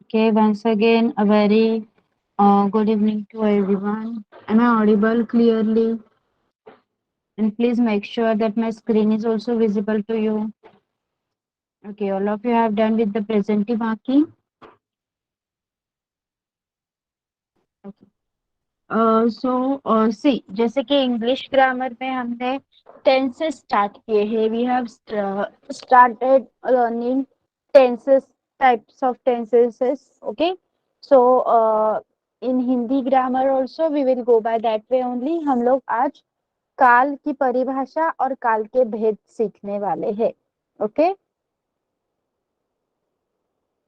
Okay, once again, a very good evening to everyone. Am I audible clearly? And please make sure that my screen is also visible to you. Okay, all of you have done with the present marking. Okay. See, जैसे कि English grammar में हमने tenses start किए हैं. We have started learning tenses, types of tenses. Okay, so in Hindi grammar also we will go by that way only. हम लोग आज काल की परिभाषा और काल के भेद सीखने वाले हैं. Okay,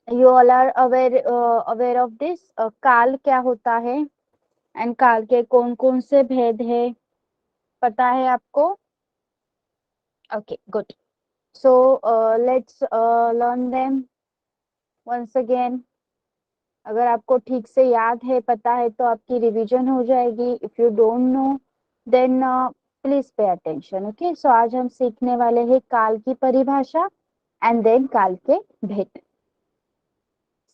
you all are aware of this. काल क्या होता है एंड काल के कौन कौन से भेद है, पता है आपको? Okay, good. So let's learn them once again. अगर आपको ठीक से याद है, पता है, तो आपकी रिवीजन हो जाएगी. If you don't know then please pay attention. Okay, so आज हम सीखने वाले हैं काल की परिभाषा एंड देन काल के भेद.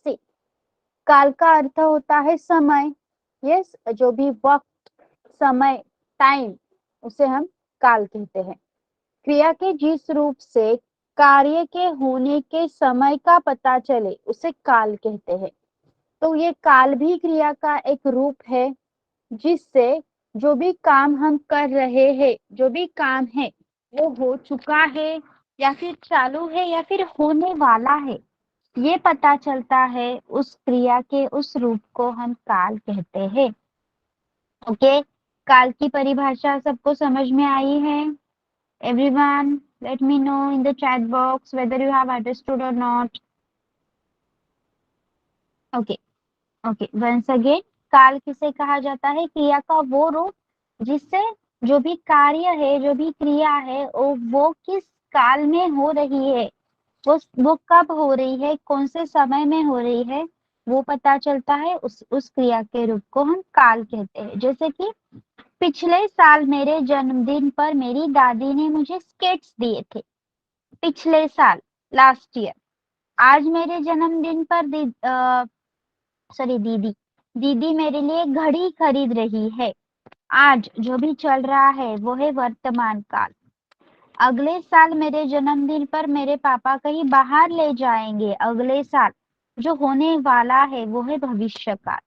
सी, काल का अर्थ होता है समय. यस, जो भी वक्त, समय, टाइम, उसे हम काल कहते हैं. क्रिया के जिस रूप से कार्य के होने के समय का पता चले उसे काल कहते हैं. तो ये काल भी क्रिया का एक रूप है जिससे जो भी काम हम कर रहे हैं, जो भी काम है वो हो चुका है या फिर चालू है या फिर होने वाला है, ये पता चलता है. उस क्रिया के उस रूप को हम काल कहते हैं. ओके, काल की परिभाषा सबको समझ में आई है? Everyone, let me know in the chat box whether you have understood or not. Okay, okay, once again, काल किसे कहा जाता है? क्रिया का वो रूप जिससे जो भी कार्य है, जो भी क्रिया है, वो किस काल में हो रही है, वो कब हो रही है, कौन से समय में हो रही है, वो पता चलता है. उस क्रिया के रूप को हम काल कहते हैं. जैसे कि पिछले साल मेरे जन्मदिन पर मेरी दादी ने मुझे स्केट्स दिए थे. पिछले साल, लास्ट ईयर. आज मेरे जन्मदिन पर दीदी दीदी मेरे लिए घड़ी खरीद रही है. आज जो भी चल रहा है वो है वर्तमान काल. अगले साल मेरे जन्मदिन पर मेरे पापा कहीं बाहर ले जाएंगे. अगले साल जो होने वाला है वो है भविष्य काल.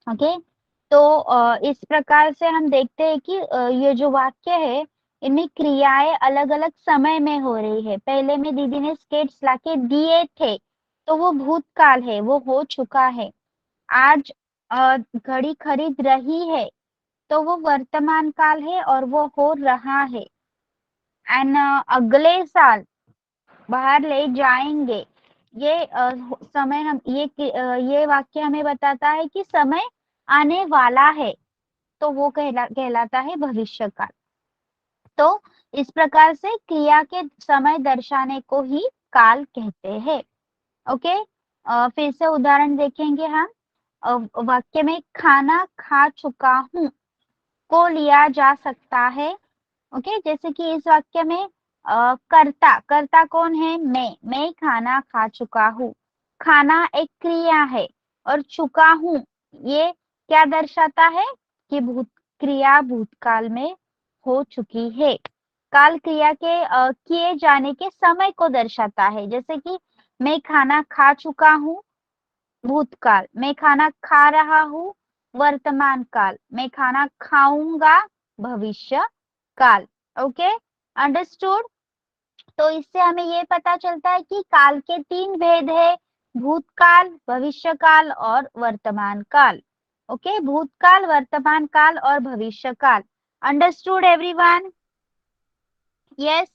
ओके, तो इस प्रकार से हम देखते हैं कि ये जो वाक्य है इनमें क्रियाएं अलग अलग समय में हो रही है. पहले में दीदी ने स्केट्स लाके दिए थे, तो वो भूतकाल है, वो हो चुका है. आज घड़ी खरीद रही है, तो वो वर्तमान काल है और वो हो रहा है. एंड अगले साल बाहर ले जाएंगे, ये समय हम ये वाक्य हमें बताता है कि समय आने वाला है, तो वो कहलाता है भविष्य काल. तो इस प्रकार से क्रिया के समय दर्शाने को ही काल कहते हैं. ओके, फिर से उदाहरण देखेंगे हम. वाक्य में खाना खा चुका हूँ को लिया जा सकता है. ओके, जैसे कि इस वाक्य में कर्ता कौन है? मैं खाना खा चुका हूँ. खाना एक क्रिया है और चुका हूँ ये क्या दर्शाता है कि क्रिया भूतकाल में हो चुकी है. काल क्रिया के किए जाने के समय को दर्शाता है. जैसे कि मैं खाना खा चुका हूँ, भूतकाल. मैं खाना खा रहा हूँ, वर्तमान काल. मैं खाना खाऊंगा, भविष्य काल. Okay, understood. तो इससे हमें ये पता चलता है कि काल के 3 भेद है: भूतकाल, भविष्य काल और वर्तमान काल. ओके, भूतकाल, वर्तमान काल और भविष्य काल. Understood everyone? यस.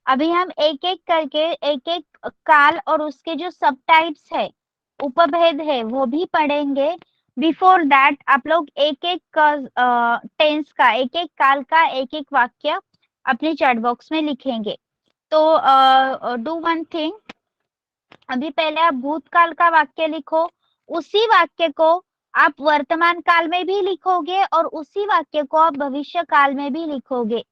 अभी हम एक एक करके एक एक काल और उसके जो सब टाइप्स है, उपभेद है, वो भी पढ़ेंगे. बिफोर दैट आप लोग एक एक टेंस का, एक एक काल का एक एक वाक्य अपने चैट बॉक्स में लिखेंगे. तो डू वन थिंग, अभी पहले आप भूतकाल का वाक्य लिखो. उसी वाक्य को आप वर्तमान काल में भी लिखोगे और उसी वाक्य को आप भविष्य काल में भी लिखोगे.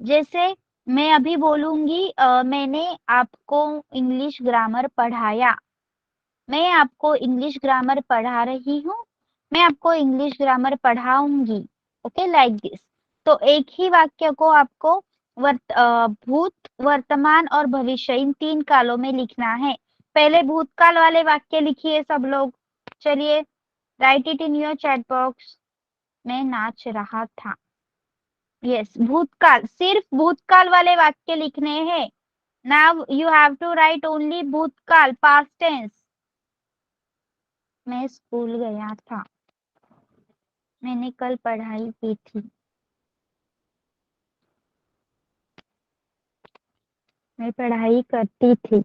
जैसे मैं अभी बोलूंगी मैंने आपको इंग्लिश ग्रामर पढ़ाया. मैं आपको इंग्लिश ग्रामर पढ़ा रही हूँ, मैं आपको इंग्लिश ग्रामर पढ़ाऊंगी। Okay, like this. तो एक ही वाक्य को आपको भूत, वर्तमान और भविष्य, इन 3 कालों में लिखना है। पहले भूतकाल वाले वाक्य लिखिए सब लोग। चलिए, right it in your chat box. मैं नाच रहा था। यस, भूतकाल, सिर्फ भूतकाल वाले वाक्य लिखने हैं। Now you have to write only भूतकाल, पास्ट टेंस। मैं स्कूल गया था। मैंने कल पढ़ाई की थी। मैं पढ़ाई करती थी।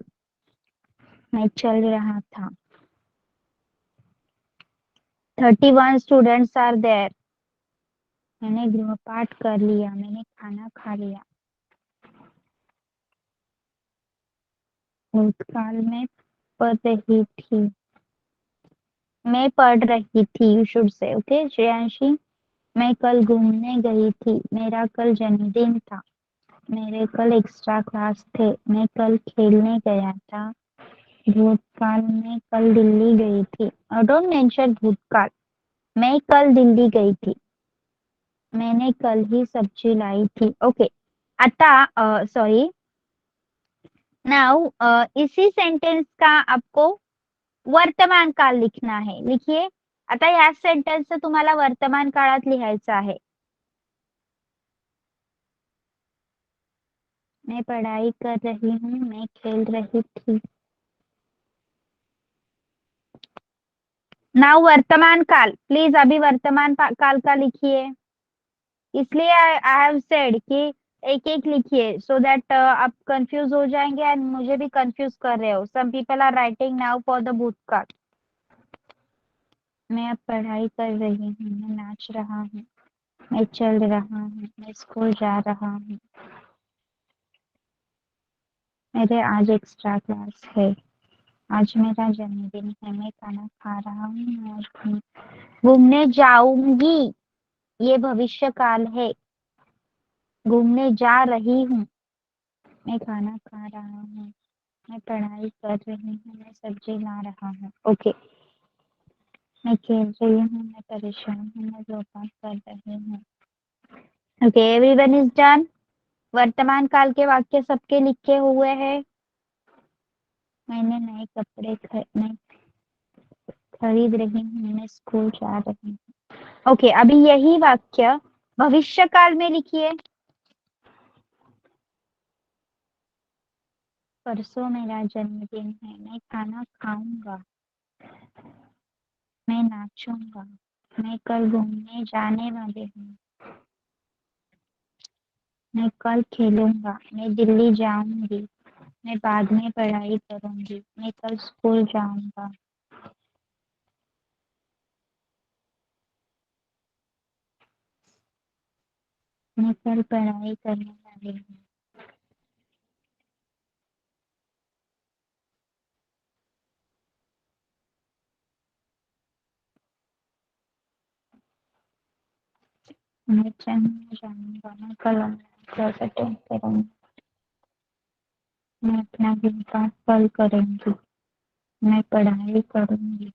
मैं चल रहा था। 31 स्टूडेंट्स आर देयर। मैंने गृहपाठ कर लिया। मैंने खाना खा लिया। भूतकाल में पढ़ रही थी। मैं पढ़ रही थी, you should say. Okay Shreyanshi, मैं कल घूमने गई थी। मेरा कल जन्मदिन था। मेरे कल एक्स्ट्रा क्लास थे। मैं कल खेलने गया था। भूतकाल में कल दिल्ली गई थी। डोंट मेंशन भूतकाल। मैं कल दिल्ली गई थी। मैंने कल ही सब्जी लाई थी। ओके, आता सॉरी, नाउ इसी सेंटेंस का आपको वर्तमान काल लिखना है। लिखिए, आता ह्याच सेंटेन्स तुम्हाला वर्तमान काळात लिहायचं आहे। मैं पढ़ाई कर रही हूँ। मैं खेल रही थी। नाउ वर्तमान काल, प्लीज अभी वर्तमान काल का लिखिए। इसलिए आई हैव सेड कि एक एक लिखिए, सो दैट आप कंफ्यूज हो जाएंगे एंड मुझे भी कंफ्यूज कर रहे हो। Some people are writing now for the भूतकाल। मैं अब पढ़ाई कर रही हूँ। मैं नाच रहा हूँ। मैं चल रहा हूँ। मैं स्कूल जा रहा हूँ। मेरे आज एक्स्ट्रा क्लास है। आज मेरा जन्मदिन है। मैं खाना खा रहा हूँ। मैं आज घूमने जाऊंगी, ये भविष्य काल है। घूमने जा रही हूँ। मैं खाना खा रहा हूँ। मैं पढ़ाई कर रही हूँ। मैं सब्जी ला रहा हूँ। ओके, मैं खेल रही हूँ। मैं परेशान हूँ। मैं व्यापार कर रही हूँ। Okay, everyone is done. वर्तमान काल के वाक्य सबके लिखे हुए हैं। मैंने नए कपड़े मैं खरीद रही हूँ। मैं स्कूल जा रही हूँ। ओके, अभी यही वाक्य भविष्य काल में लिखिए। परसों मेरा जन्मदिन है। मैं खाना खाऊंगा। मैं नाचूंगा। मैं कल घूमने जाने वाली हूँ। मैं कल खेलूंगा। मैं दिल्ली जाऊंगी। मैं बाद में पढ़ाई करूंगी। मैं कल स्कूल जाऊंगा। मैं कल पढ़ाई करने वाली हूँ। मैं चंद जाऊंगा। मैं कल क्लास अटेंड करूंगी। मैं अपना व्यापार कल करूंगी। मैं पढ़ाई करूंगी।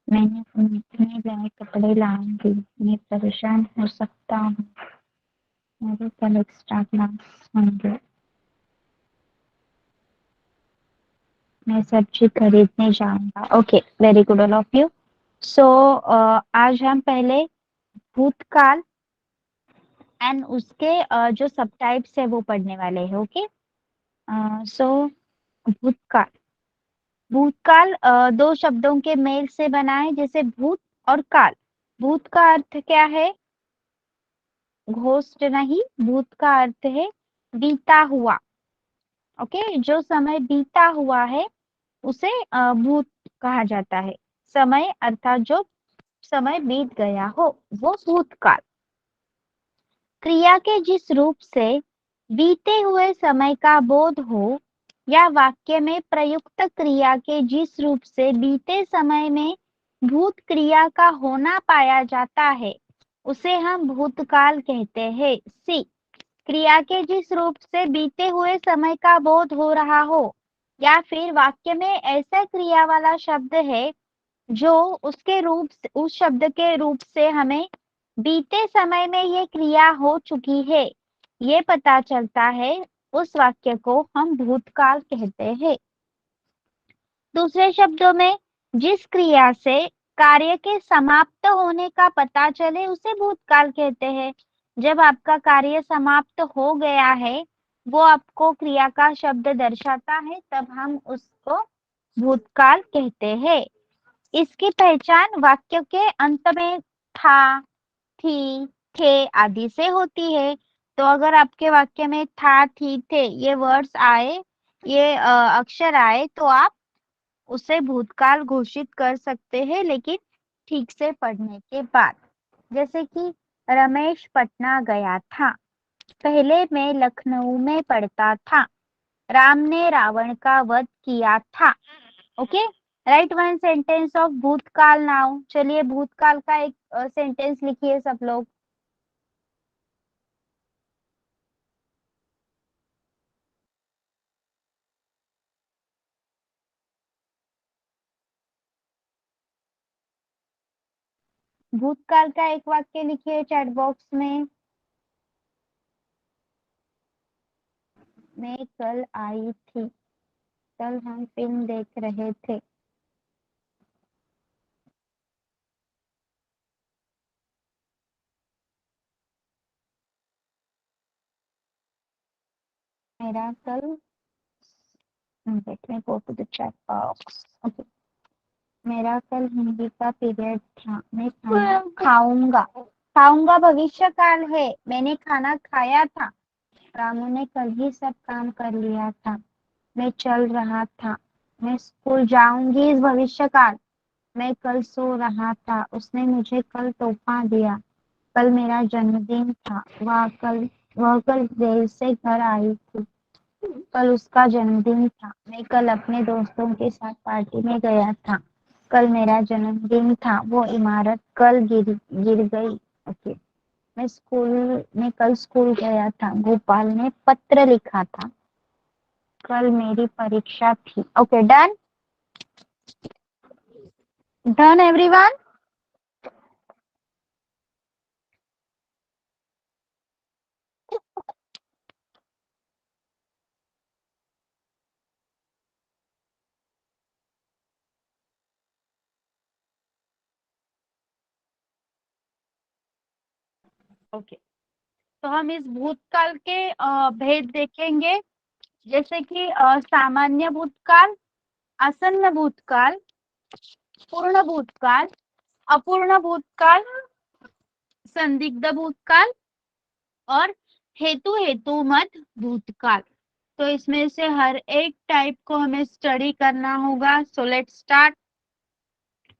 मैंने अपने नए कपड़े लाऊंगी। मैं परेशान हो सकता हूँ। मेरे कल एक्स्ट्रा क्लास होंगे। मैं सब्जी खरीदने जाऊंगा। Okay, very good all of you. So आज हम पहले भूतकाल एंड उसके जो सब टाइप्स है वो पढ़ने वाले हैं। ओके, सो भूतकाल। भूतकाल दो शब्दों के मेल से बना है, जैसे भूत और काल। भूत का अर्थ क्या है? घोस्ट नहीं, भूत का अर्थ है बीता हुआ। ओके, जो समय बीता हुआ है उसे भूत कहा जाता है। समय अर्थात जो समय बीत गया हो वो भूतकाल। क्रिया के जिस रूप से बीते हुए समय का बोध हो या वाक्य में प्रयुक्त क्रिया के जिस रूप से बीते समय में भूत क्रिया का होना पाया जाता है उसे हम भूतकाल कहते हैं। सी, क्रिया के जिस रूप से बीते हुए समय का बोध हो रहा हो, या फिर वाक्य में ऐसा क्रिया वाला शब्द है जो उसके रूप उस शब्द के रूप से हमें बीते समय में ये क्रिया हो चुकी है, ये पता चलता है, उस वाक्य को हम भूतकाल कहते हैं। दूसरे शब्दों में जिस क्रिया से कार्य के समाप्त होने का पता चले उसे भूतकाल कहते हैं। जब आपका कार्य समाप्त हो गया है, वो आपको क्रिया का शब्द दर्शाता है, तब हम उसको भूतकाल कहते हैं। इसकी पहचान वाक्य के अंत में था, थी, थे आदि से होती है। तो अगर आपके वाक्य में था, थी, थे ये वर्ड्स आए, ये अक्षर आए, तो आप उसे भूतकाल घोषित कर सकते हैं, लेकिन ठीक से पढ़ने के बाद। जैसे कि रमेश पटना गया था, पहले मैं लखनऊ में पढ़ता था, राम ने रावण का वध किया था। Okay, right one sentence of भूतकाल नाउ। चलिए भूतकाल का एक सेंटेंस लिखिए सब लोग। भूतकाल का एक वाक्य लिखिए चैट बॉक्स में। मैं कल आई थी, कल हम फिल्म देख रहे थे। मेरा कल let me go to the chat box. Okay. मेरा कल हिंदी का पीरियड था, मैं खाना खाऊंगा। खाऊंगा भविष्य काल है, मैंने खाना खाया था। रामू ने कल ही सब काम कर लिया था। मैं चल रहा था, मैं स्कूल जाऊंगी इस भविष्य काल। मैं कल सो रहा था, उसने मुझे कल तोहफा दिया। कल मेरा जन्मदिन था, वह कल देर से घर आई थी। कल उसका जन्मदिन था, मैं कल अपने दोस्तों के साथ पार्टी में गया था। कल मेरा जन्मदिन था, वो इमारत कल गिर गई। ओके, मैं कल स्कूल गया था, गोपाल ने पत्र लिखा था। कल मेरी परीक्षा थी। Okay, done done everyone. Okay, तो हम इस भूतकाल के भेद देखेंगे, जैसे कि सामान्य भूतकाल, आसन्न भूतकाल, पूर्ण भूतकाल, अपूर्ण भूतकाल, संदिग्ध भूतकाल और हेतु मत भूतकाल। तो इसमें से हर एक टाइप को हमें स्टडी करना होगा। So let's start.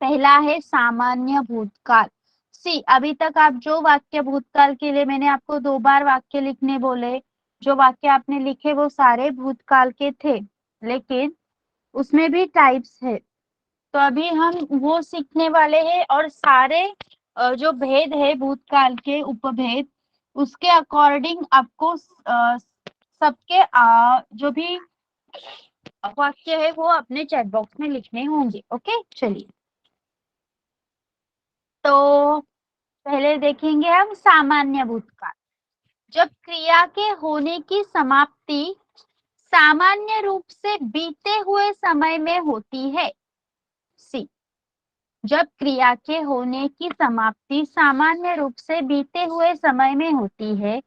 पहला है सामान्य भूतकाल। सी, अभी तक आप जो वाक्य भूतकाल के लिए मैंने आपको 2 बार वाक्य लिखने बोले, जो वाक्य आपने लिखे वो सारे भूतकाल के थे, लेकिन उसमें भी टाइप्स है। तो अभी हम वो सीखने वाले हैं, और सारे जो भेद है भूतकाल के उपभेद, उसके अकॉर्डिंग आपको सबके जो भी वाक्य है वो अपने चैट बॉक्स में लिखने होंगे। ओके, चलिए तो पहले देखेंगे हम सामान्य भूतकाल। जब क्रिया के होने की समाप्ति सामान्य रूप से बीते हुए समय में होती है। सी, जब क्रिया के होने की समाप्ति सामान्य रूप से बीते हुए समय में होती है,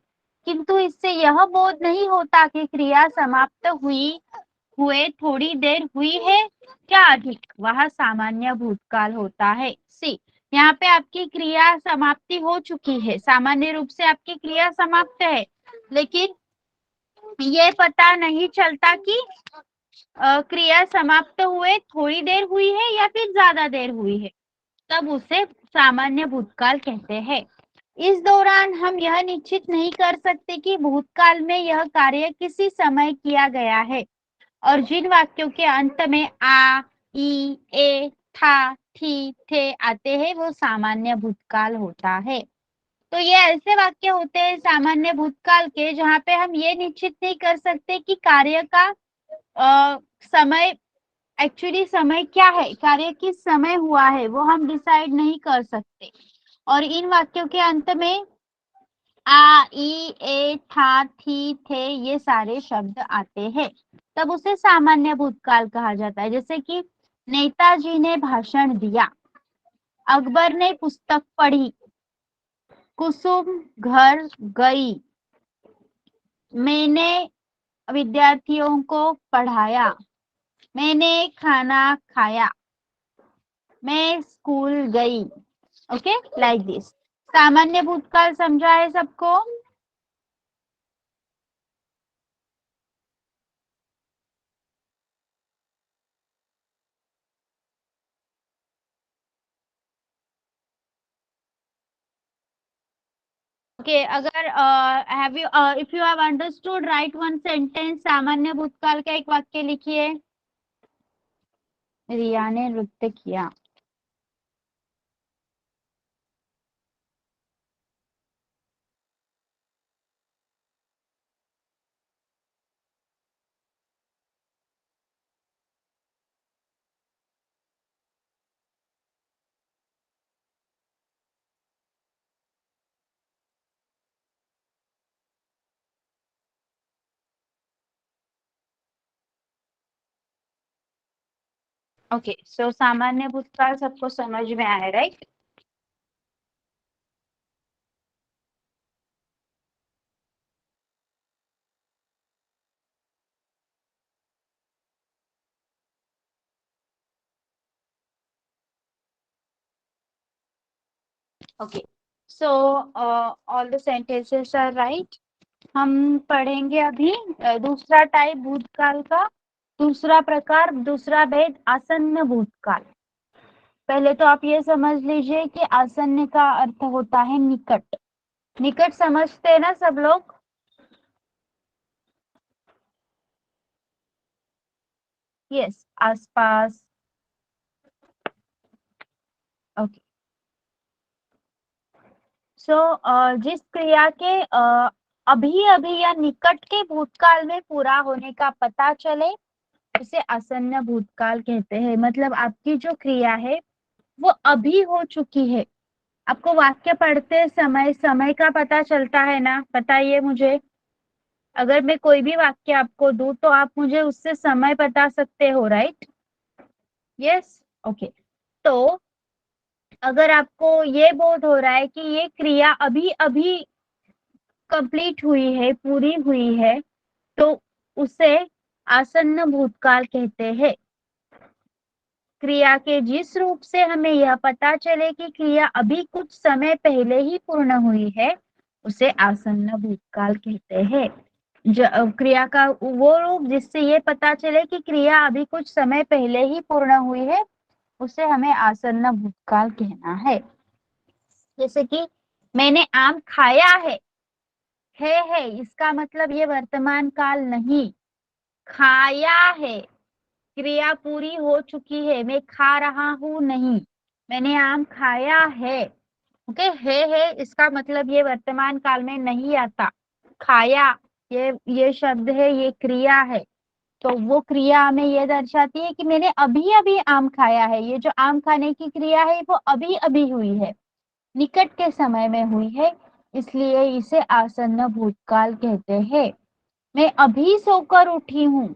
किंतु इससे यह बोध नहीं होता कि क्रिया समाप्त हुए थोड़ी देर हुई है क्या अधिक, वह सामान्य भूतकाल होता है। सी, यहाँ पे आपकी क्रिया समाप्ति हो चुकी है, सामान्य रूप से आपकी क्रिया समाप्त है, लेकिन ये पता नहीं चलता कि क्रिया समाप्त हुए थोड़ी देर हुई है या फिर ज्यादा देर हुई है, तब उसे सामान्य भूतकाल कहते हैं। इस दौरान हम यह निश्चित नहीं कर सकते कि भूतकाल में यह कार्य किसी समय किया गया है, और जिन वाक्यों के अंत में आ, ई, ए, था, थी, थे आते हैं वो सामान्य भूतकाल होता है। तो ये ऐसे वाक्य होते हैं सामान्य भूतकाल के, जहाँ पे हम ये निश्चित नहीं कर सकते कि कार्य का समय, एक्चुअली समय क्या है, कार्य किस समय हुआ है वो हम डिसाइड नहीं कर सकते। और इन वाक्यों के अंत में आ, ई, ए, था, थी, थे ये सारे शब्द आते हैं, तब उसे सामान्य भूतकाल कहा जाता है। जैसे कि नेताजी ने भाषण दिया, अकबर ने पुस्तक पढ़ी, कुसुम घर गई, मैंने विद्यार्थियों को पढ़ाया, मैंने खाना खाया, मैं स्कूल गई। Okay, like this. सामान्य भूतकाल समझा है सबको? ओके, अगर have you if you have understood right one sentence, सामान्य भूतकाल का एक वाक्य लिखिए। रिया ने नृत्य किया। ओके, सो सामान्य भूतकाल सबको समझ में आया, right? Okay, so all the sentences are right. हम पढ़ेंगे अभी दूसरा टाइप भूतकाल का, दूसरा प्रकार, दूसरा भेद, आसन्न भूतकाल। पहले तो आप ये समझ लीजिए कि आसन्न का अर्थ होता है निकट। निकट समझते हैं ना सब लोग? यस, आसपास। ओके, सो जिस क्रिया के अभी अभी या निकट के भूतकाल में पूरा होने का पता चले उसे आसन्न भूतकाल कहते हैं। मतलब आपकी जो क्रिया है वो अभी हो चुकी है। आपको वाक्य पढ़ते समय समय का पता चलता है ना? बताइए मुझे। अगर मैं कोई भी वाक्य आपको दूं तो आप मुझे उससे समय बता सकते हो, राइट? Yes, okay. तो अगर आपको ये बोध हो रहा है कि ये क्रिया अभी अभी कंप्लीट हुई है, पूरी हुई है, तो उसे आसन्न भूतकाल कहते हैं। क्रिया के जिस रूप से हमें यह पता चले कि क्रिया अभी कुछ समय पहले ही पूर्ण हुई है उसे आसन्न भूतकाल कहते हैं। क्रिया का वो रूप जिससे ये पता चले कि क्रिया अभी कुछ समय पहले ही पूर्ण हुई है उसे हमें आसन्न भूतकाल कहना है। जैसे कि मैंने आम खाया है इसका मतलब ये वर्तमान काल नहीं, खाया है, क्रिया पूरी हो चुकी है, मैं खा रहा हूं नहीं, मैंने आम खाया है। ओके, है इसका मतलब ये वर्तमान काल में नहीं आता। खाया, ये शब्द है, ये क्रिया है, तो वो क्रिया हमें ये दर्शाती है कि मैंने अभी अभी आम खाया है। ये जो आम खाने की क्रिया है वो अभी अभी हुई है, निकट के समय में हुई है, इसलिए इसे आसन्न भूतकाल कहते हैं। मैं अभी सोकर उठी हूँ।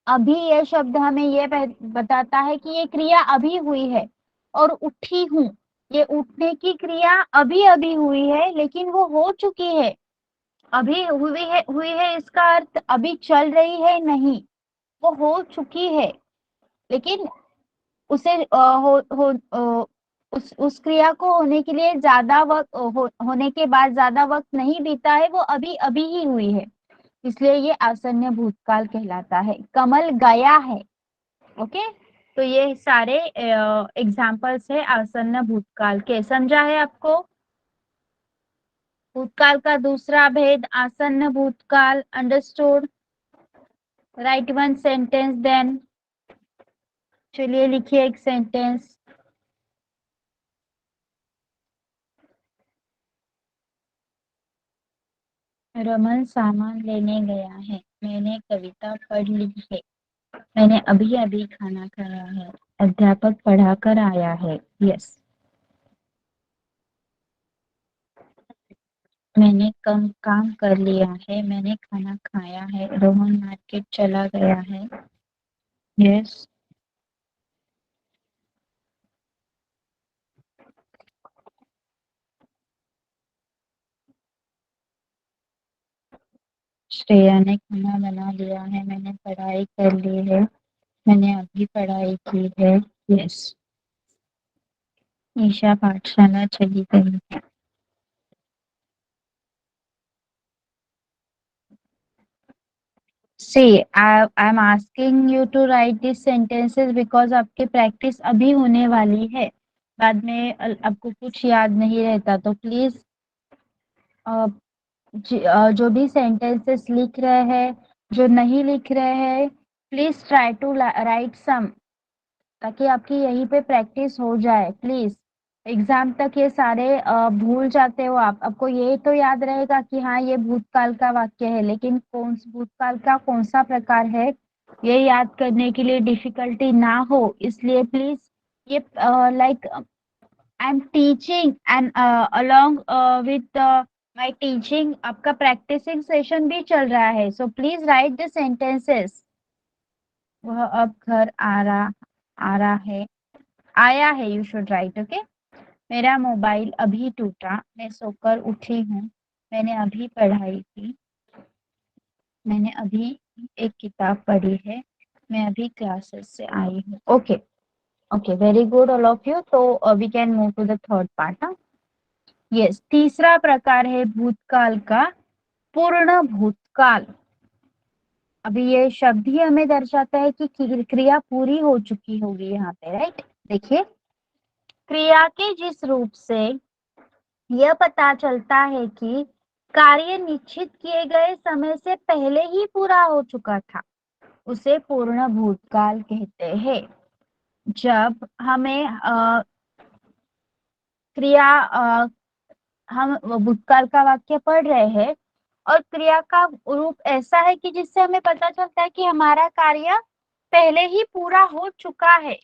अभी यह शब्द हमें ये बताता है कि ये क्रिया अभी हुई है। और उठी हूँ, ये उठने की क्रिया अभी अभी हुई है लेकिन वो हो चुकी है। अभी हुई है इसका अर्थ अभी चल रही है नहीं, वो हो चुकी है। लेकिन उसे उस क्रिया को होने के लिए ज्यादा वक्त होने के बाद ज्यादा वक्त नहीं बीता है, वो अभी अभी ही हुई है, इसलिए ये आसन्न भूतकाल कहलाता है। कमल गया है। ओके, तो ये सारे एग्जाम्पल्स है आसन्न भूतकाल के। समझा है आपको? भूतकाल का दूसरा भेद, आसन्न भूतकाल। Understood? Right one sentence then. चलिए लिखिए एक सेंटेंस। रमन सामान लेने गया है। मैंने कविता पढ़ ली है। मैंने अभी अभी खाना खाया है। अध्यापक पढ़ाकर आया है। यस। मैंने कम काम कर लिया है। मैंने खाना खाया है। रोहन मार्केट चला गया है। यस। श्रेया ने खाना बना लिया है। मैंने पढ़ाई कर ली है। मैंने अभी पढ़ाई की है। यस। ईशा पाठशाला चली गई है। See, I'm asking you to write these sentences because आपकी प्रैक्टिस अभी होने वाली है। बाद में आपको कुछ याद नहीं रहता तो प्लीज जो भी सेंटेंसेस लिख रहे हैं, जो नहीं लिख रहे हैं, प्लीज ट्राई टू राइट सम, ताकि आपकी यहीं पे प्रैक्टिस हो जाए। प्लीज एग्जाम तक ये सारे भूल जाते हो आप। आपको ये तो याद रहेगा कि हाँ ये भूतकाल का वाक्य है, लेकिन भूतकाल का कौन सा प्रकार है ये याद करने के लिए डिफिकल्टी ना हो, इसलिए प्लीज ये like I am teaching and along with my teaching आपका प्रैक्टिसिंग सेशन भी चल रहा है, so please right the sentences. वह अब घर आ रहा है, आया है, यू शुड राइट। ओके। मेरा मोबाइल अभी टूटा। मैं सोकर उठी हूँ। मैंने अभी पढ़ाई की। मैंने अभी एक किताब पढ़ी है। मैं अभी क्लासेस से आई हूँ। Okay. Okay, very good all of you. तो we can move to the third part. Yes, तीसरा प्रकार है भूतकाल का, पूर्ण भूतकाल। अभी ये शब्द ही हमें दर्शाता है कि क्रिया पूरी हो चुकी होगी यहाँ पे, राइट। देखिए, क्रिया के जिस रूप से यह पता चलता है कि कार्य निश्चित किए गए समय से पहले ही पूरा हो चुका था, उसे पूर्ण भूतकाल कहते हैं। जब हमें क्रिया हम भूतकाल का वाक्य पढ़ रहे हैं और क्रिया का रूप ऐसा है कि जिससे हमें पता चलता है कि हमारा कार्य पहले ही पूरा हो चुका है,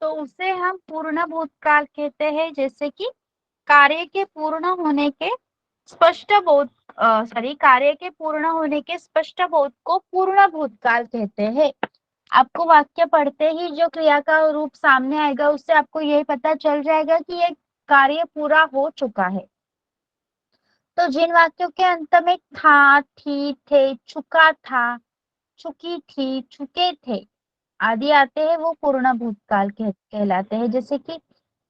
तो उसे हम पूर्ण भूतकाल कहते हैं। जैसे कि कार्य के पूर्ण होने के स्पष्ट बोध सॉरी कार्य के पूर्ण होने के स्पष्ट बोध को पूर्ण भूतकाल कहते हैं। आपको वाक्य पढ़ते ही जो क्रिया का रूप सामने आएगा उससे आपको यही पता चल जाएगा कि ये कार्य पूरा हो चुका है। तो जिन वाक्यों के अंत में था, थी, थे, चुका था, चुकी थी, चुके थे आदि आते हैं वो पूर्ण भूतकाल कहलाते हैं। जैसे कि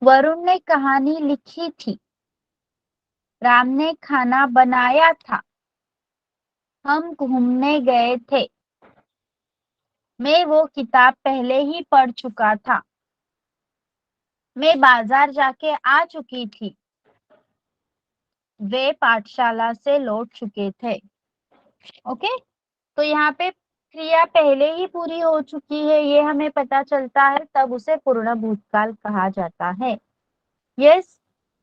वरुण ने कहानी लिखी थी। राम ने खाना बनाया था। हम घूमने गए थे। मैं वो किताब पहले ही पढ़ चुका था। मैं बाजार जाके आ चुकी थी। वे पाठशाला से लौट चुके थे। ओके। तो यहाँ पे क्रिया पहले ही पूरी हो चुकी है ये हमें पता चलता है, तब उसे पूर्ण भूतकाल कहा जाता है। Yes,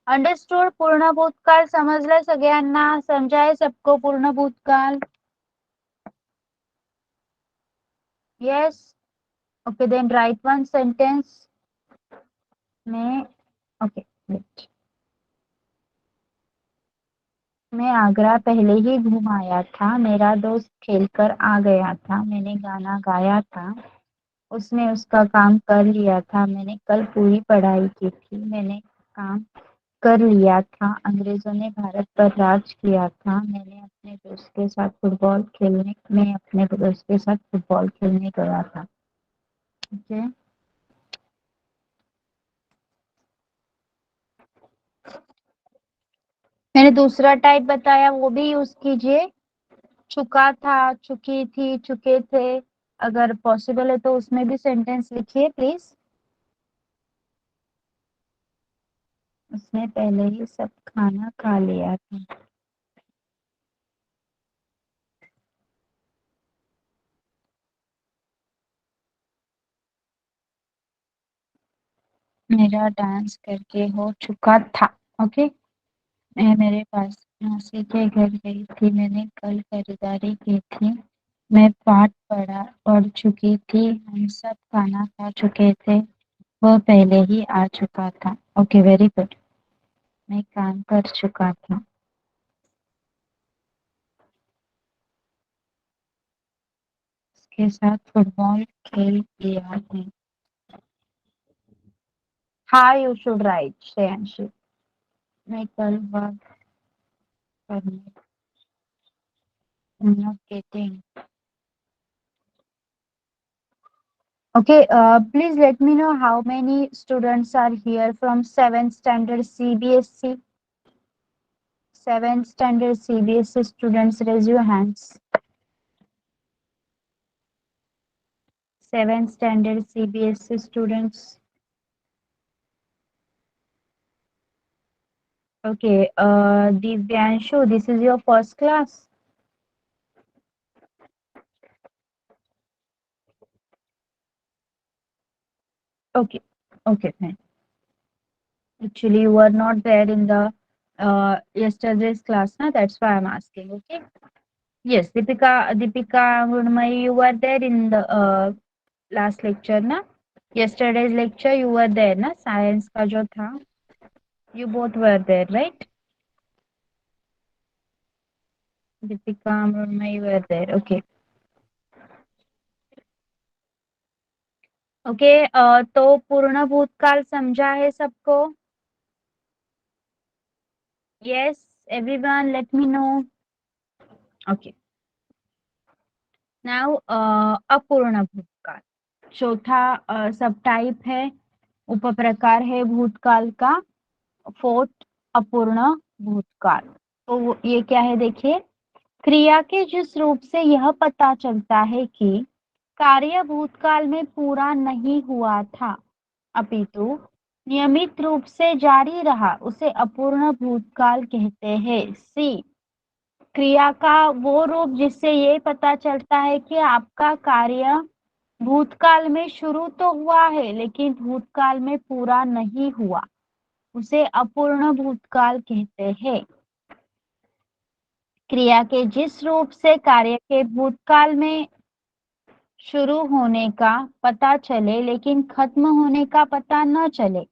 understood. पूर्ण भूतकाल समजलं सगळ्यांना? समजाय सबको पूर्ण भूतकाल? Yes. Okay, then write one sentence. मैं ओके वेट। मैं आगरा पहले ही घूम आया था। मेरा दोस्त खेलकर आ गया था। मैंने गाना गाया था। उसने उसका काम कर लिया था। मैंने कल पूरी पढ़ाई की थी। मैंने काम कर लिया था। अंग्रेजों ने भारत पर राज किया था। मैं अपने दोस्त के साथ फुटबॉल खेलने गया था। ओके। मैंने दूसरा टाइप बताया, वो भी यूज कीजिए। चुका था, चुकी थी, चुके थे। अगर पॉसिबल है तो उसमें भी सेंटेंस लिखिए प्लीज। उसने पहले ही सब खाना खा लिया था। मेरा डांस करके हो चुका था। ओके। मैं मेरे पास मौसी के घर गई थी। मैंने कल खरीदारी की थी। मैं पाठ पढ़ चुकी थी, हम सब खाना खा चुके थे, वह पहले ही आ चुका था। Okay, very good. मैं काम कर चुका था, उसके साथ फुटबॉल खेल लिया है। हाँ, यू शुड राइट श्रेयांशी। मैं कल बात करने not getting. Okay, please let me know how many students are here from 7th standard CBSC. 7th standard CBSC students, raise your hands. 7th standard CBSC students. Okay, Divyanshu, this is your first class. Okay, okay, fine. Actually, you were not there in the yesterday's class, na? That's why I'm asking. Okay. Yes, Deepika, Murmai, you were there in the last lecture, na? Yesterday's lecture, you were there, na? Science का जो था, you both were there, right? Deepika, Murmai, you were there. Okay. Okay. तो पूर्ण भूतकाल समझा है सबको? Yes, everyone, let me know. Okay. Now, अपूर्ण भूतकाल चौथा सब टाइप है, उपप्रकार है भूतकाल का। फोर्थ अपूर्ण भूतकाल। तो ये क्या है देखिए, क्रिया के जिस रूप से यह पता चलता है कि कार्य भूतकाल में पूरा नहीं हुआ था अपितु नियमित रूप से जारी रहा, उसे अपूर्ण भूतकाल कहते हैं। सी, क्रिया का वो रूप जिससे ये पता चलता है कि आपका कार्य भूतकाल में शुरू तो हुआ है लेकिन भूतकाल में पूरा नहीं हुआ, उसे अपूर्ण भूतकाल कहते हैं। क्रिया के जिस रूप से कार्य के भूतकाल में शुरू होने का पता चले लेकिन खत्म होने का पता न चले,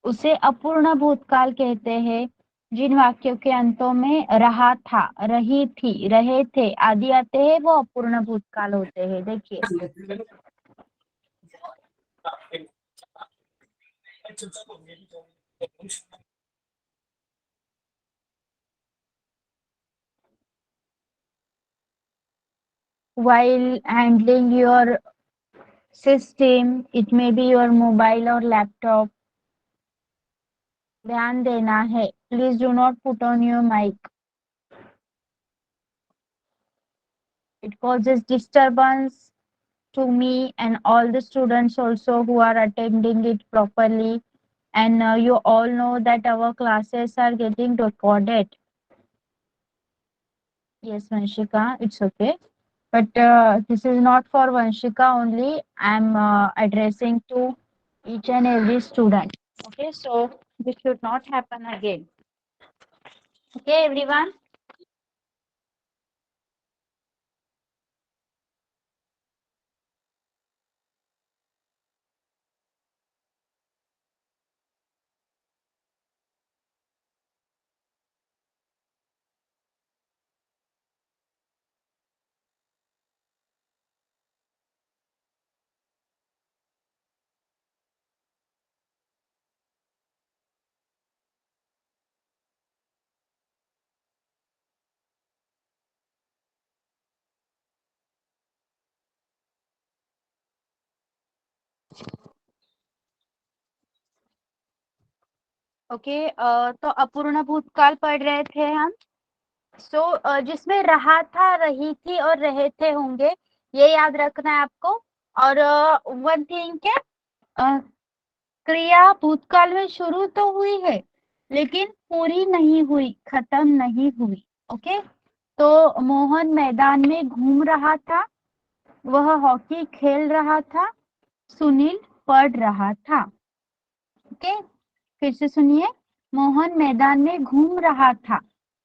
उसे अपूर्ण भूतकाल कहते हैं। जिन वाक्यों के अंतों में रहा था, रही थी, रहे थे आदि आते हैं वो अपूर्ण भूतकाल होते हैं। देखिए, while handling your system, it may be your mobile or laptop, ध्यान देना है। Please do not put on your mic, it causes disturbance to me and all the students also who are attending it properly, and you all know that our classes are getting recorded. Yes, Vanshika, it's okay, but this is not for Vanshika only. I'm addressing to each and every student. Okay, so this should not happen again. Okay, everyone. Okay, तो अपूर्ण भूतकाल पढ़ रहे थे हम। सो जिसमें रहा था, रही थी और रहे थे होंगे, ये याद रखना है आपको। और वन थिंग क्या, क्रिया भूतकाल में शुरू तो हुई है लेकिन पूरी नहीं हुई, खत्म नहीं हुई। ओके, तो मोहन मैदान में घूम रहा था, वह हॉकी खेल रहा था, सुनील पढ़ रहा था। ओके, फिर से सुनिए, मोहन मैदान में घूम रहा था,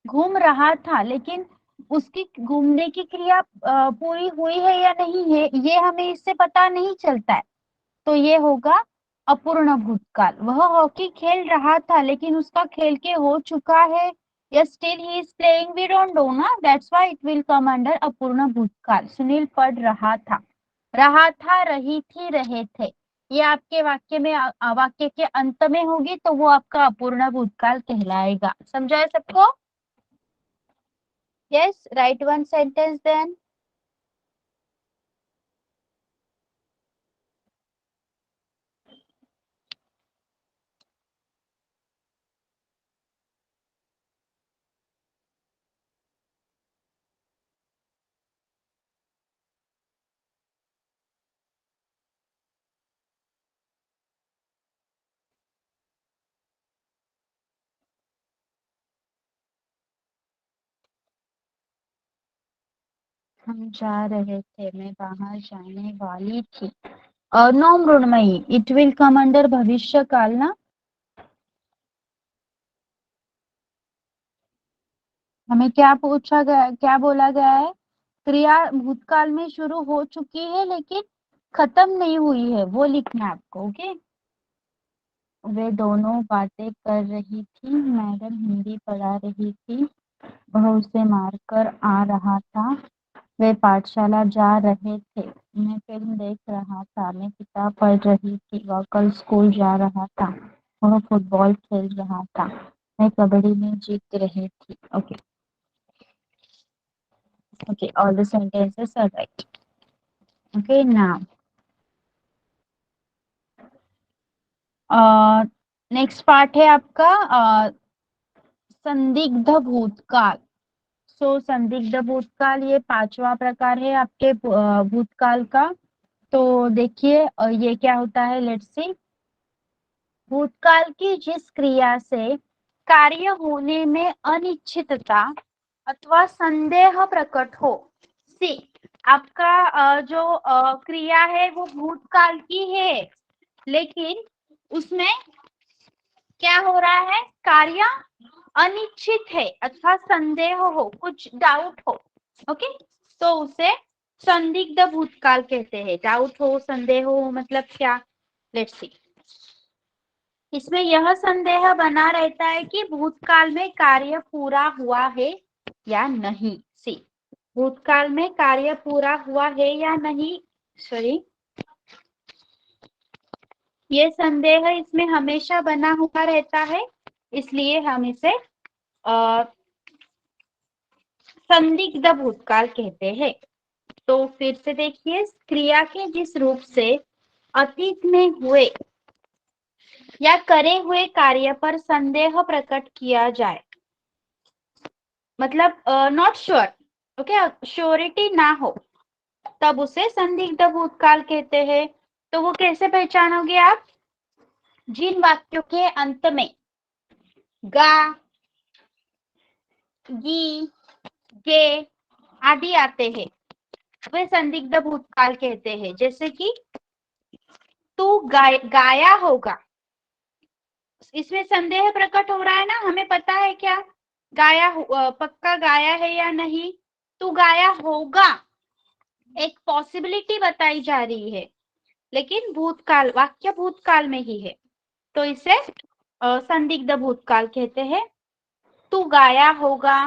घूम रहा था लेकिन उसकी घूमने की क्रिया पूरी हुई है या नहीं है, ये हमें इससे पता नहीं चलता है। तो ये होगा अपूर्ण भूतकाल। वह हॉकी खेल रहा था लेकिन उसका खेल के हो चुका है, या still he is playing, we don't know ना, that's why it will come under अपूर्ण भूतकाल। सुनील पढ़ रहा था, रही थी, रहे थे। ये आपके वाक्य में वाक्य के अंत में होगी तो वो आपका अपूर्ण भूतकाल कहलाएगा। समझा है सबको? Yes, right one sentence then. हम जा रहे थे, मैं बाहर जाने वाली थी। No Mrinmayi, it will come under भविष्य काल ना। हमें क्या पूछा गया, क्या बोला गया है? क्रिया भूतकाल में शुरू हो चुकी है लेकिन खत्म नहीं हुई है, वो लिखना है आपको। ओके। वे दोनों बातें कर रही थी, मैडम हिंदी पढ़ा रही थी, वह उसे मारकर आ रहा था। वे पाठशाला जा रहे थे, मैं फिल्म देख रहा था, मैं किताब पढ़ रही थी, वह कल स्कूल जा रहा था, वह फुटबॉल खेल रहा था, मैं कबड्डी में जीत रही थी। Okay. Okay, all the sentences are right. Okay, now next part है आपका संदिग्ध भूतकाल। सो संदिग्ध भूतकाल ये पांचवा प्रकार है आपके भूतकाल का। तो देखिए ये क्या होता है, लेट्स सी। भूतकाल की जिस क्रिया से कार्य होने में अनिश्चितता अथवा संदेह प्रकट हो। सी, आपका जो क्रिया है वो भूतकाल की है, लेकिन उसमें क्या हो रहा है, कार्य अनिश्चित है अथवा संदेह हो, कुछ डाउट हो। ओके, तो उसे संदिग्ध भूतकाल कहते हैं। डाउट हो, संदेह हो, मतलब क्या? Let's see. इसमें यह संदेह बना रहता है कि भूतकाल में कार्य पूरा हुआ है या नहीं। सी, भूतकाल में कार्य पूरा हुआ है या नहीं, सॉरी, ये संदेह इसमें हमेशा बना हुआ रहता है, इसलिए हम इसे संदिग्ध भूतकाल कहते हैं। तो फिर से देखिए, क्रिया के जिस रूप से अतीत में हुए या करे हुए कार्य पर संदेह प्रकट किया जाए, मतलब नॉट श्योर, ओके, श्योरिटी ना हो, तब उसे संदिग्ध भूतकाल कहते हैं। तो वो कैसे पहचानोगे आप? जिन वाक्यों के अंत में गा, गी, गे आदि आते हैं वे संदिग्ध भूतकाल कहते हैं। जैसे कि तू गाया होगा, इसमें संदेह प्रकट हो रहा है ना, हमें पता है क्या गाया पक्का गाया है या नहीं। तू गाया होगा, एक पॉसिबिलिटी बताई जा रही है, लेकिन भूतकाल, वाक्य भूतकाल में ही है, तो इसे संदिग्ध भूतकाल कहते हैं। तू गाया होगा,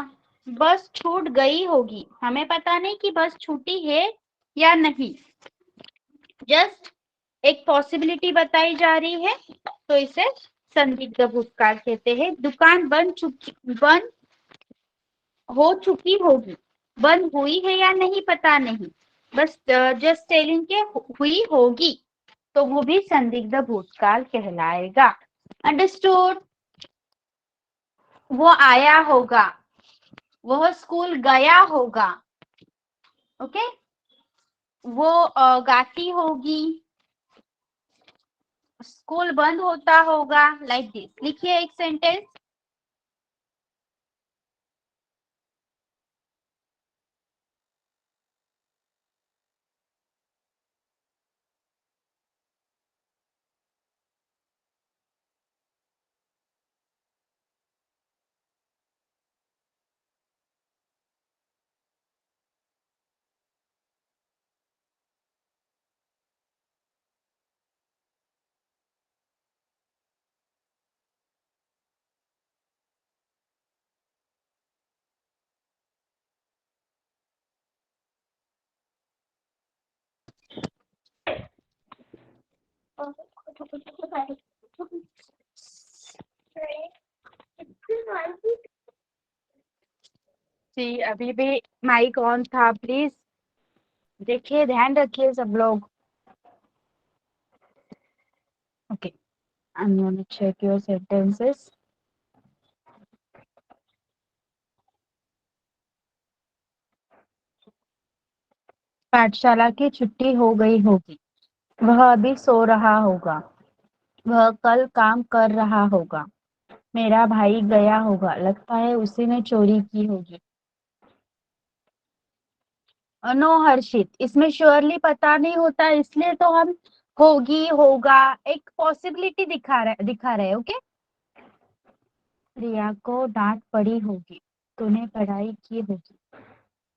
बस छूट गई होगी, हमें पता नहीं कि बस छूटी है या नहीं, जस्ट एक पॉसिबिलिटी बताई जा रही है, तो इसे संदिग्ध भूतकाल कहते हैं। दुकान बंद हो चुकी होगी, बंद हुई है या नहीं पता नहीं, बस जस्ट टेलिंग के हुई होगी, तो वो भी संदिग्ध भूतकाल कहलाएगा। अंडरस्टूड? वो आया होगा, वह स्कूल गया होगा, ओके, वो गाती होगी, स्कूल बंद होता होगा, लाइक दिस। लिखिए एक सेंटेंस। जी, अभी भी माइक ऑन था, प्लीज देखिए, ध्यान रखिए सब लोग। Okay, I'm gonna check your sentences. पाठशाला की छुट्टी हो गई होगी। वह अभी सो रहा होगा। वह कल काम कर रहा होगा। मेरा भाई गया होगा, लगता है उसी ने चोरी की होगी। नो हर्षित, इसमें श्योरली पता नहीं होता, इसलिए तो हम होगी, होगा, एक पॉसिबिलिटी दिखा रहे, ओके। रिया को डांट पड़ी होगी। तूने पढ़ाई की होगी।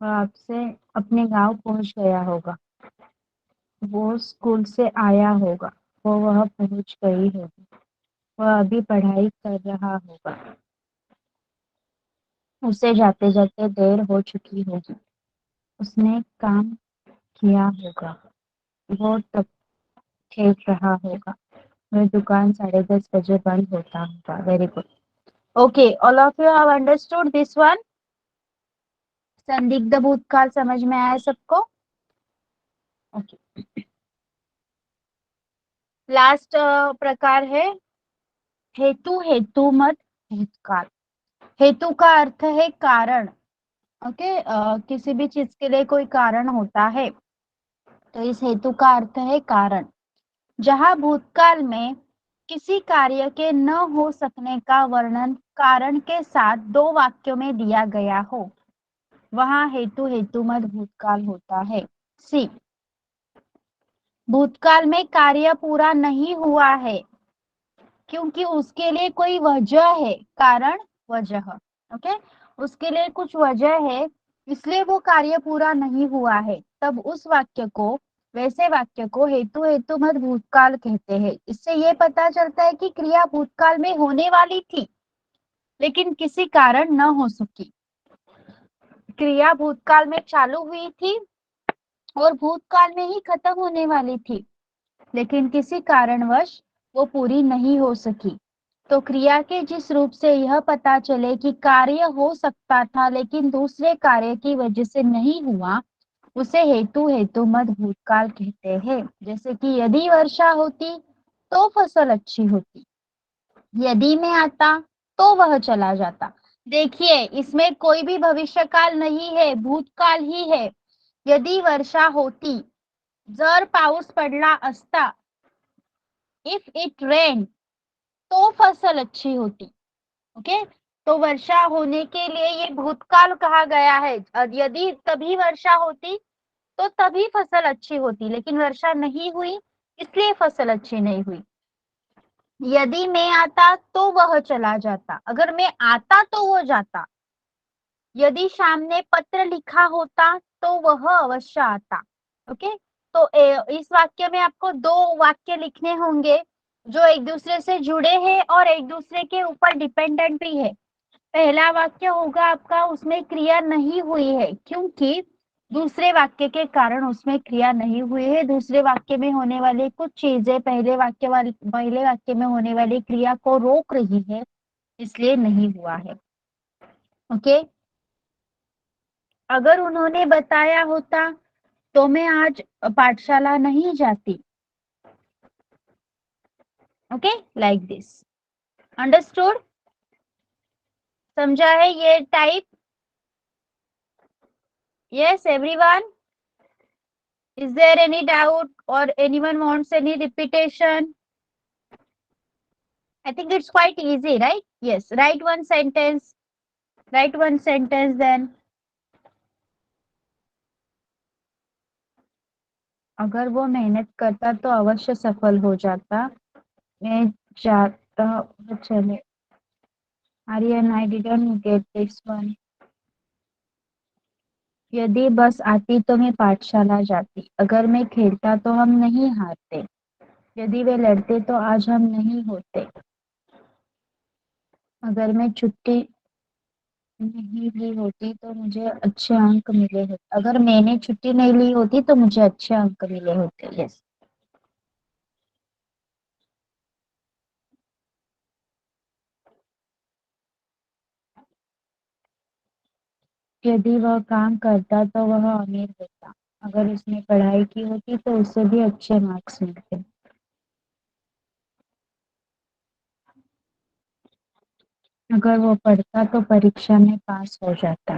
वह आपसे अपने गांव पहुंच गया होगा। वो स्कूल से आया होगा। वो वह पहुंच गई होगी। वह अभी पढ़ाई कर रहा होगा। उसे जाते जाते देर हो चुकी होगी। उसने काम किया होगा। वो तब खेल रहा होगा। वह दुकान 10:30 बजे बंद होता होगा। Very good. Okay, all of you have understood this one. संदिग्ध भूतकाल समझ में आया सबको? ओके, लास्ट प्रकार है हेतु हेतु मत भूतकाल। हेतु का अर्थ है कारण। ओके, किसी भी चीज के लिए कोई कारण होता है, तो इस हेतु का अर्थ है कारण। जहां भूतकाल में किसी कार्य के न हो सकने का वर्णन कारण के साथ दो वाक्यों में दिया गया हो, वहां हेतु हेतुमत भूतकाल होता है। सी, भूतकाल में कार्य पूरा नहीं हुआ है क्योंकि उसके लिए कोई वजह है, कारण वजह। ओके, उसके लिए कुछ वजह है, इसलिए वो कार्य पूरा नहीं हुआ है, तब उस वाक्य को, वैसे वाक्य को हेतु हेतुमत भूतकाल कहते हैं। इससे ये पता चलता है कि क्रिया भूतकाल में होने वाली थी लेकिन किसी कारण न हो सकी। क्रिया भूतकाल में चालू हुई थी और भूतकाल में ही खत्म होने वाली थी, लेकिन किसी कारणवश वो पूरी नहीं हो सकी। तो क्रिया के जिस रूप से यह पता चले कि कार्य हो सकता था लेकिन दूसरे कार्य की वजह से नहीं हुआ, उसे हेतु हेतुमत भूतकाल कहते हैं। जैसे कि यदि वर्षा होती तो फसल अच्छी होती, यदि मैं आता तो वह चला जाता। देखिए, इसमें कोई भी भविष्यकाल नहीं है, भूतकाल ही है। यदि वर्षा होती, जर पाऊस पडला असता, इफ इट रेन, तो फसल अच्छी होती। ओके, तो वर्षा होने के लिए ये भूतकाल कहा गया है। यदि तभी वर्षा होती तो तभी फसल अच्छी होती, लेकिन वर्षा नहीं हुई इसलिए फसल अच्छी नहीं हुई। यदि मैं आता तो वह चला जाता, अगर मैं आता तो वो जाता। यदि श्याम ने पत्र लिखा होता तो वह अवश्य आता। ओके, तो इस वाक्य में आपको दो वाक्य लिखने होंगे जो एक दूसरे से जुड़े हैं और एक दूसरे के ऊपर डिपेंडेंट भी है। पहला वाक्य होगा आपका, उसमें क्रिया नहीं हुई है क्योंकि दूसरे वाक्य के कारण उसमें क्रिया नहीं हुई है। दूसरे वाक्य में होने वाली कुछ चीजें पहले वाक्य में होने वाली क्रिया को रोक रही है, इसलिए नहीं हुआ है। ओके, अगर उन्होंने बताया होता तो मैं आज पाठशाला नहीं जाती। Okay, like this. अंडरस्टूड? समझा है ये type? Yes everyone? Is there any doubt or anyone wants any repetition? I think it's quite easy, right? Yes, write one sentence. Write one sentence then. अगर वो मेहनत करता तो अवश्य सफल हो जाता। मैं चाहता चले। Aryan, I didn't get this one. यदि बस आती तो मैं पाठशाला जाती। अगर मैं खेलता तो हम नहीं हारते। यदि वे लड़ते तो आज हम नहीं होते। अगर मैं छुट्टी नहीं ली होती तो मुझे अच्छे अंक मिले होते। अगर मैंने छुट्टी नहीं ली होती तो मुझे अच्छे अंक मिले होते। यस, यदि वह काम करता तो वह अमीर होता। अगर उसने पढ़ाई की होती तो उसे भी अच्छे मार्क्स मिलते। अगर वो पढ़ता तो परीक्षा में पास हो जाता।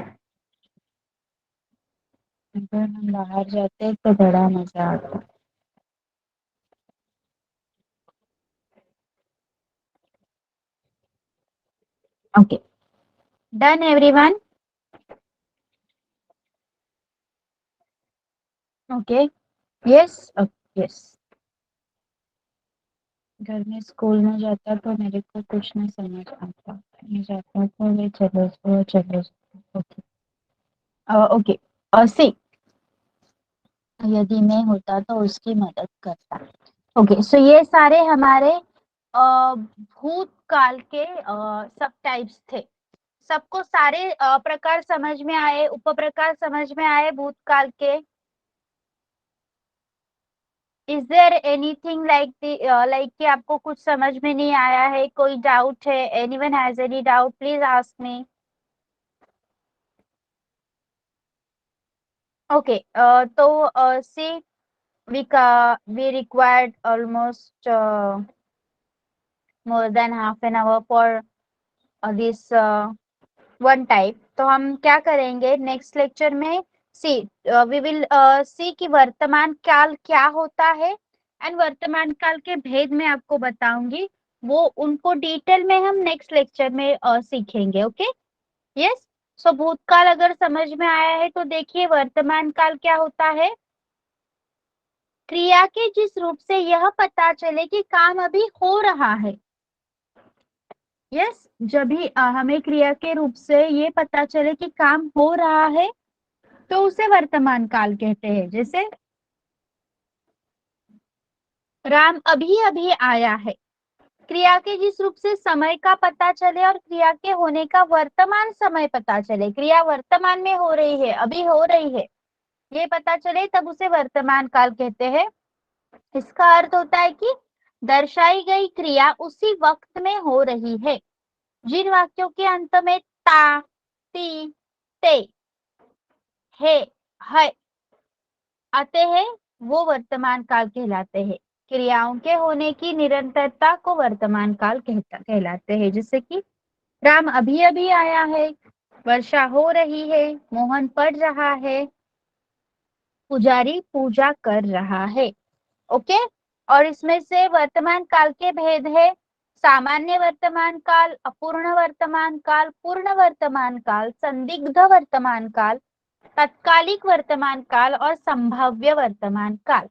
अगर हम बाहर जाते तो बड़ा मजा आता। Okay, done everyone. Okay, yes, yes. घर में स्कूल में जाता तो मेरे को कुछ नहीं समझ आता। मैं जाता तो वे चलो। ओके, ओके, सी, यदि मैं होता तो उसकी मदद करता। ओके, सो ये सारे हमारे भूतकाल के सब टाइप्स थे। सबको सारे प्रकार समझ में आए, उपप्रकार समझ में आए भूतकाल के। इज देयर एनीथिंग लाइक कि आपको कुछ समझ में नहीं आया है, कोई डाउट है? Anyone has any doubt, please ask me. Okay, तो सी, we required almost more than half an hour for this one type. तो हम क्या करेंगे नेक्स्ट लेक्चर में? सी, वी विल सी कि वर्तमान काल क्या होता है, एंड वर्तमान काल के भेद में आपको बताऊंगी। वो उनको डिटेल में हम नेक्स्ट लेक्चर में सीखेंगे। Okay, yes. सो भूतकाल अगर समझ में आया है तो देखिए वर्तमान काल क्या होता है। क्रिया के जिस रूप से यह पता चले कि काम अभी हो रहा है। यस, जब भी हमें क्रिया के रूप से ये पता चले कि काम हो रहा है तो उसे वर्तमान काल कहते हैं। जैसे राम अभी अभी आया है। क्रिया के जिस रूप से समय का पता चले और क्रिया के होने का वर्तमान समय पता चले, क्रिया वर्तमान में हो रही है, अभी हो रही है, ये पता चले, तब उसे वर्तमान काल कहते हैं। इसका अर्थ होता है कि दर्शाई गई क्रिया उसी वक्त में हो रही है। जिन वाक्यों के अंत में ता, ती, ते, हे, है आते हैं वो वर्तमान काल कहलाते हैं। क्रियाओं के होने की निरंतरता को वर्तमान काल कहलाते हैं। जैसे कि राम अभी अभी आया है, वर्षा हो रही है, मोहन पढ़ रहा है, पुजारी पूजा कर रहा है। ओके, और इसमें से वर्तमान काल के भेद है सामान्य वर्तमान काल, अपूर्ण वर्तमान काल, पूर्ण वर्तमान काल, संदिग्ध वर्तमान काल, तत्कालिक वर्तमान काल और संभाव्य वर्तमान काल।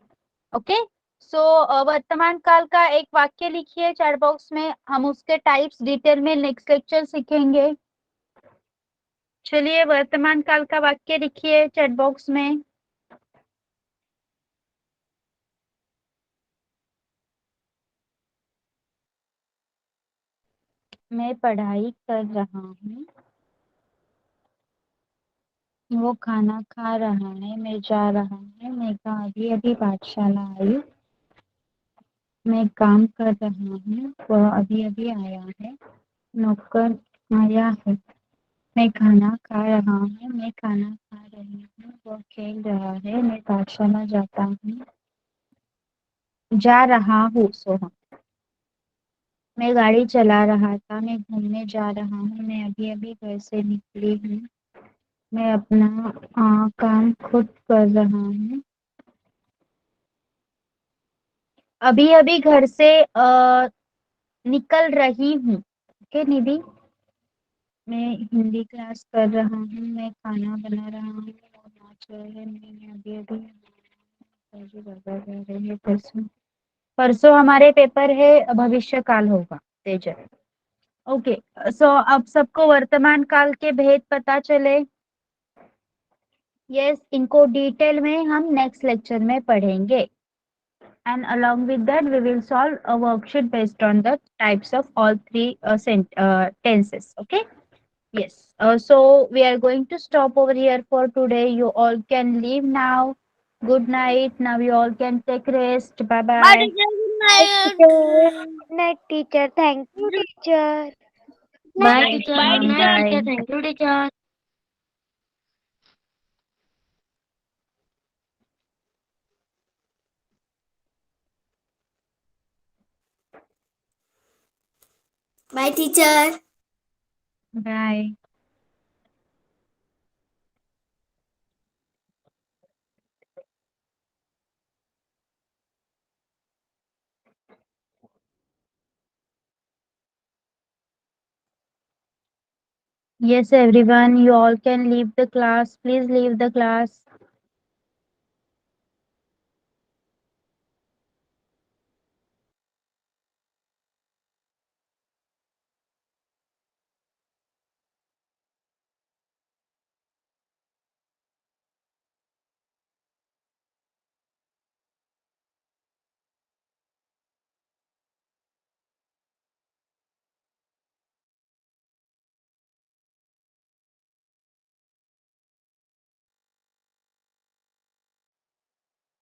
ओके, सो वर्तमान काल का एक वाक्य लिखिए चैट बॉक्स में, हम उसके टाइप्स डिटेल में नेक्स्ट लेक्चर सीखेंगे। चलिए वर्तमान काल का वाक्य लिखिए चैट बॉक्स में। मैं पढ़ाई कर रहा हूँ, वो खाना खा रहा है, मैं जा रहा है, मैं अभी अभी पाठशाला आई, मैं काम कर रहा हूँ, वह अभी अभी आया है, नौकर आया है, मैं खाना खा रहा हूँ, मैं खाना खा रही हूँ, वो खेल रहा है, मैं पाठशाला जाता हूँ, जा रहा हूँ सोहम, मैं गाड़ी चला रहा था, मैं घूमने जा रहा हूँ, मैं अभी अभी घर से निकली हूँ, मैं अपना काम खुद कर रहा हूँ, अभी अभी घर से निकल रही हूँ। ओके निधि, मैं हिंदी क्लास कर रहा हूँ, मैं खाना बना रहा हूँ, वो नाच रहे हैं, मैंने अभी अभी परसों परसों हमारे पेपर है, भविष्य काल होगा तेजल। ओके, सो अब सबको वर्तमान काल के भेद पता चले। यस, इनको डिटेल में हम नेक्स्ट लेक्चर में पढ़ेंगे, and along with that we will solve a worksheet based on the types of all three tenses. Okay, yes, so we are going to stop over here for today. You all can leave now. Good night. Now you all can take rest. Bye Bye, bye. teacher. Good Night, night. teacher. Night, teacher. Thank you, teacher. Bye, Welcome. teacher. Good night, Bye. teacher. Thank you, teacher. Bye, teacher. Bye. Yes, everyone, you all can leave the class. Please leave the class.